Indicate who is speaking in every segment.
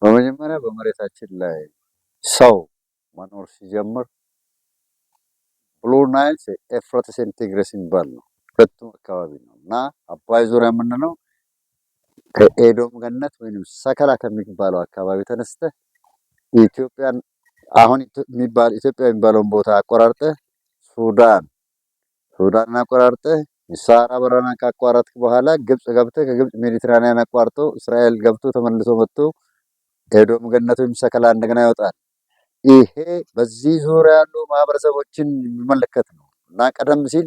Speaker 1: በመጀመሪያ በመሬታችን ላይ ሰው መኖር ሲጀምር ብሉ ናይል ኤፍራጥስ ቲግሪስ የሚባል ነው። ሁለቱም አካባቢ ነው እና አባይ ዙሪያ የምንለው ከኤዶም ገነት ወይም ሰከላ ከሚባለው አካባቢ ተነስተህ ኢትዮጵያን አሁን ኢትዮጵያ የሚባለውን ቦታ አቆራርጠህ ሱዳንን አቆራርጠህ የሳራ በረሃን ካቋረጥክ በኋላ ግብጽ ገብተህ ከግብጽ ሜዲትራኒያን አቋርጦ እስራኤል ገብቶ ተመልሶ መጥቶ ኤዶም ገነት ወይም ሰከላ እንደገና ይወጣል። ይሄ በዚህ ዙሪያ ያሉ ማህበረሰቦችን የሚመለከት ነው እና ቀደም ሲል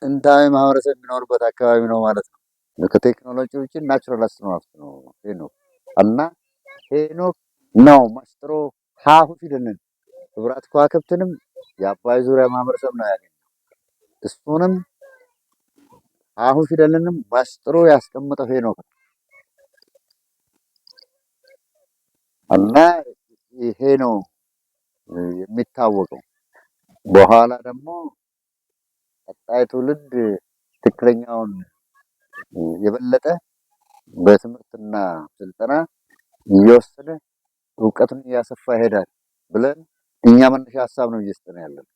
Speaker 1: ጥንታዊ ማህበረሰብ የሚኖርበት አካባቢ ነው ማለት ነው። ከቴክኖሎጂ ውጪ ናቹራል አስትሮናውት ነው ሄኖክ እና ሄኖክ ነው መስጥሮ ሀሁ ፊደልን ህብራት ከዋክብትንም የአባይ ዙሪያ ማህበረሰብ ነው ያገኘው። እሱንም ሀሁ ፊደልንም መስጥሮ ያስቀመጠው ሄኖክ ነው እና ይሄ ነው የሚታወቀው። በኋላ ደግሞ ቀጣይ ትውልድ ትክክለኛውን የበለጠ በትምህርትና ስልጠና እየወሰደ እውቀቱን እያሰፋ ይሄዳል ብለን እኛ መነሻ ሀሳብ ነው እየሰጠን ያለን።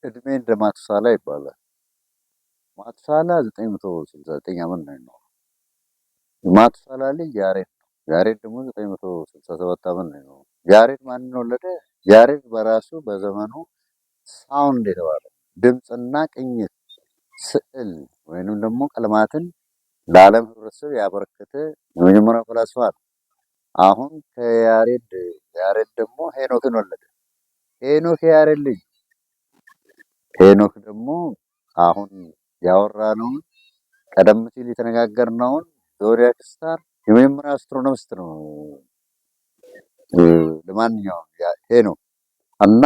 Speaker 1: እድሜ እንደ ማቱሳላ ይባላል። ማቱሳላ 969 ዓመት ነው የኖረው። ማቱሳላ ልጅ ያሬድ ነው። ያሬድ ደግሞ 967 ዓመት ነው የኖረው። ያሬድ ማንን ወለደ? ያሬድ በራሱ በዘመኑ ሳውንድ የተባለ ድምፅና ቅኝት ስዕል ወይንም ደግሞ ቀለማትን ለዓለም ህብረተሰብ ያበረከተ የመጀመሪያው ፈላስፋ ነው። አሁን ከያሬድ ደግሞ ሄኖክን ወለደ። ሄኖክ የያሬድ ልጅ። ሄኖክ ደግሞ አሁን ያወራነውን ቀደም ሲል የተነጋገርነውን ዞዲያክ ስታር የመጀመሪያ አስትሮኖሚስት ነው። ለማንኛውም ሄኖክ እና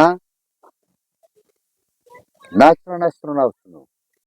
Speaker 1: ናቹራል አስትሮናውት ነው።